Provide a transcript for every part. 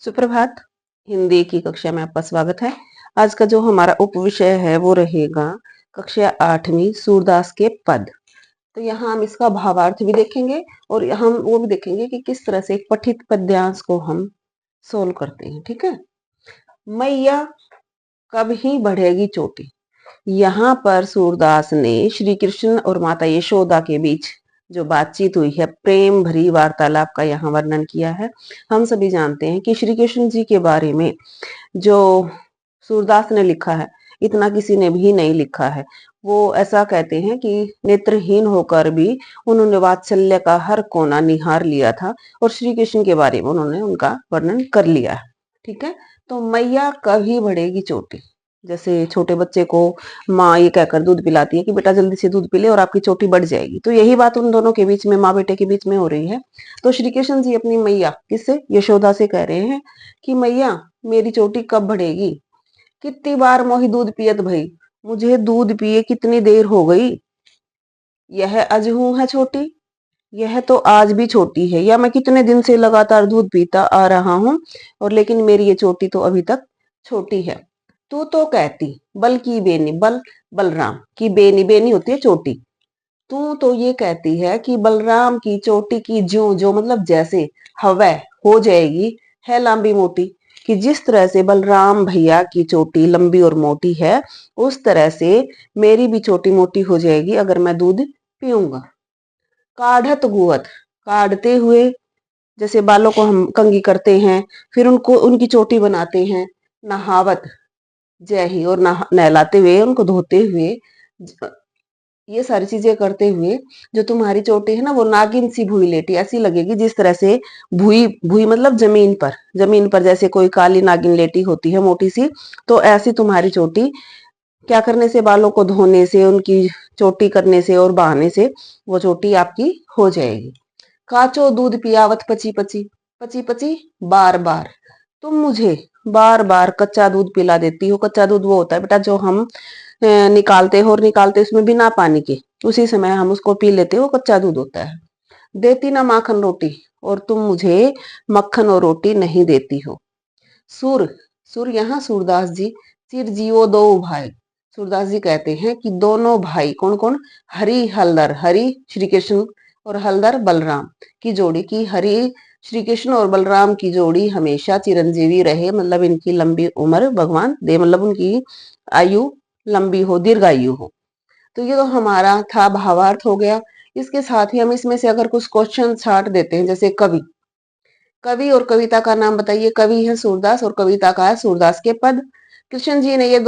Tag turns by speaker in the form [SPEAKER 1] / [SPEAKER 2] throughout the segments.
[SPEAKER 1] सुप्रभात। हिंदी की कक्षा में आपका स्वागत है। आज का जो हमारा उपविषय है वो रहेगा कक्षा 8वीं सूरदास के पद। तो यहाँ हम इसका भावार्थ भी देखेंगे और हम वो भी देखेंगे कि किस तरह से पठित पद्यांश को हम सोल्व करते हैं। ठीक है। मैया कब ही बढ़ेगी चोटी। यहाँ पर सूरदास ने श्री कृष्ण और माता यशोदा के बीच जो बातचीत हुई है, प्रेम भरी वार्तालाप का यहाँ वर्णन किया है। हम सभी जानते हैं कि श्री कृष्ण जी के बारे में जो सूरदास ने लिखा है, इतना किसी ने भी नहीं लिखा है। वो ऐसा कहते हैं कि नेत्रहीन होकर भी उन्होंने वात्सल्य का हर कोना निहार लिया था और श्री कृष्ण के बारे में उन्होंने उनका वर्णन कर लिया है। ठीक है। तो मैया कभी बढ़ेगी चोटी। जैसे छोटे बच्चे को माँ ये कहकर दूध पिलाती है कि बेटा जल्दी से दूध पी ले और आपकी चोटी बढ़ जाएगी, तो यही बात उन दोनों के बीच में, माँ बेटे के बीच में हो रही है। तो श्री कृष्ण जी अपनी मैया किससे, यशोदा से कह रहे हैं कि मैया मेरी चोटी कब बढ़ेगी। कितनी बार मोही दूध पियत भई, मुझे दूध पिए कितनी देर हो गई। यह अजहू है छोटी, यह तो आज भी छोटी है, या मैं कितने दिन से लगातार दूध पीता आ रहा हूं और लेकिन मेरी ये चोटी तो अभी तक छोटी है। तू तो कहती बल की बेनी, बल बलराम की बेनी, बेनी होती है चोटी। तू तो ये कहती है कि बलराम की चोटी की ज्यों जो मतलब जैसे हवा हो जाएगी है लंबी मोटी, कि जिस तरह से बलराम भैया की चोटी लंबी और मोटी है उस तरह से मेरी भी चोटी मोटी हो जाएगी अगर मैं दूध पीऊंगा। काढ़त गुवत, काढ़ते हुए, जैसे बालों को हम कंघी करते हैं फिर उनको उनकी चोटी बनाते हैं। नहावत, जय ही, और नहलाते हुए उनको धोते हुए, ये सारी चीजें करते हुए जो तुम्हारी चोटी है ना वो नागिन सी भूई लेटी ऐसी लगेगी, जिस तरह से भूई, भूई मतलब जमीन पर, जमीन पर जैसे कोई काली नागिन लेटी होती है मोटी सी, तो ऐसी तुम्हारी चोटी क्या करने से, बालों को धोने से, उनकी चोटी करने से और बहाने से वो चोटी आपकी हो जाएगी। काचो दूध पियावत पची पची, पची पची बार बार, तुम मुझे बार बार कच्चा दूध पिला देती हो। कच्चा दूध वो होता है बेटा जो हम निकालते हैं और निकालते उसमें बिना पानी के, उसी समय हम उसको पी लेते हो, कच्चा दूध होता है। देती ना माखन रोटी, और तुम मुझे मक्खन और रोटी नहीं देती हो। सुर, सुर यहाँ सूरदास जी, चिर जियो दो भाई। सूरदास जी कहते हैं कि दोनों भाई, कौन कौन, हरि हलदर, हरि श्री कृष्ण और हलदर बलराम की जोड़ी, की हरि श्री कृष्ण और बलराम की जोड़ी हमेशा चिरंजीवी रहे, मतलब इनकी लंबी उम्र भगवान दे, मतलब उनकी आयु लंबी हो, दीर्घायु हो। तो ये तो हमारा था भावार्थ हो गया। इसके साथ ही हम इसमें से अगर कुछ क्वेश्चन छाट देते हैं, जैसे कवि, कवि और कविता का नाम बताइए। कवि है सूरदास और कविता का है सूरदास के पद। कृष्ण जी ने ये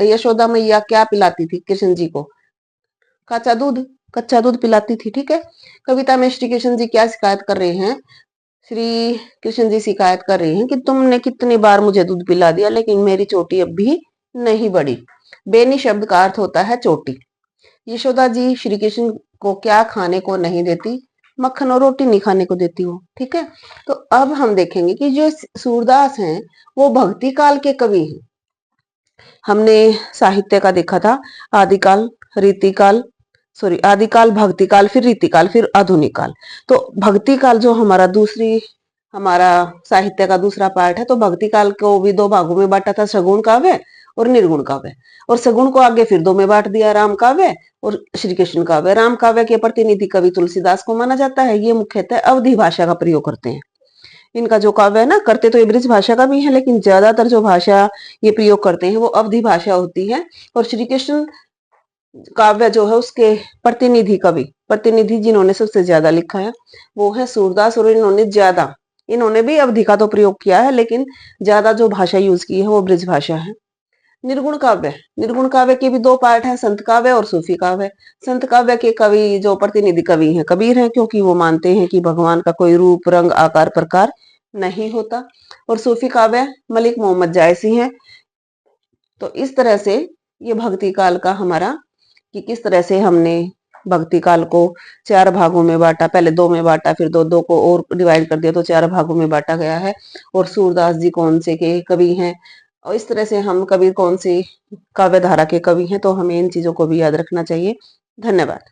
[SPEAKER 1] यशोदा मैया क्या पिलाती थी कृष्ण जी को, कच्चा दूध, कच्चा दूध पिलाती थी। ठीक है। कविता में श्री कृष्ण जी क्या शिकायत कर रहे हैं, श्री कृष्ण जी शिकायत कर रहे हैं कि तुमने कितनी बार मुझे दूध पिला दिया लेकिन मेरी चोटी अब भी नहीं बढ़ी। बेनी शब्द का अर्थ होता है चोटी। यशोदा जी श्री कृष्ण को क्या खाने को नहीं देती, मक्खन और रोटी नहीं खाने को देती हो। ठीक है। तो अब हम देखेंगे कि जो सूरदास हैं वो भक्ति काल के कवि हैं। हमने साहित्य का देखा था, आदिकाल, रीतिकाल, सॉरी आदिकाल, भक्ति काल, फिर रीतिकाल, फिर आधुनिक काल। तो भक्ति काल जो हमारा दूसरी, हमारा साहित्य का दूसरा पार्ट है, तो भक्ति काल को भी दो भागों में बांटा था, सगुण काव्य और निर्गुण काव्य। और सगुण को आगे फिर दो में बांट दिया, राम काव्य और श्री कृष्ण काव्य। राम काव्य के प्रतिनिधि कवि तुलसीदास को माना जाता है। ये मुख्यतः अवधि भाषा का प्रयोग करते हैं। इनका जो काव्य है ना, करते तो ये ब्रिज भाषा का भी है लेकिन ज्यादातर जो भाषा ये प्रयोग करते हैं वो अवधि भाषा होती है। और श्री कृष्ण काव्य जो है उसके प्रतिनिधि कवि, प्रतिनिधि जिन्होंने सबसे ज्यादा लिखा है वो है सूरदास, और इन्होंने ज्यादा, इन्होंने भी अवधि का तो प्रयोग किया है लेकिन ज्यादा जो भाषा यूज की है वो ब्रिज भाषा है। निर्गुण काव्य, निर्गुण काव्य के भी दो पार्ट हैं, संत काव्य और सूफी काव्य। संत काव्य के कवि जो प्रतिनिधि कवि हैं कबीर हैं, क्योंकि वो मानते हैं कि भगवान का कोई रूप रंग आकार प्रकार नहीं होता। और सूफी काव्य मलिक मोहम्मद जायसी हैं। तो इस तरह से ये भक्ति काल का हमारा, कि किस तरह से हमने भक्ति काल को चार भागों में बांटा, पहले दो में बांटा, फिर दो दो को और डिवाइड कर दिया तो चार भागों में बांटा गया है। और सूरदास जी कौन से के कवि हैं और इस तरह से हम कबीर कौन सी काव्य धारा के कवि हैं, तो हमें इन चीजों को भी याद रखना चाहिए। धन्यवाद।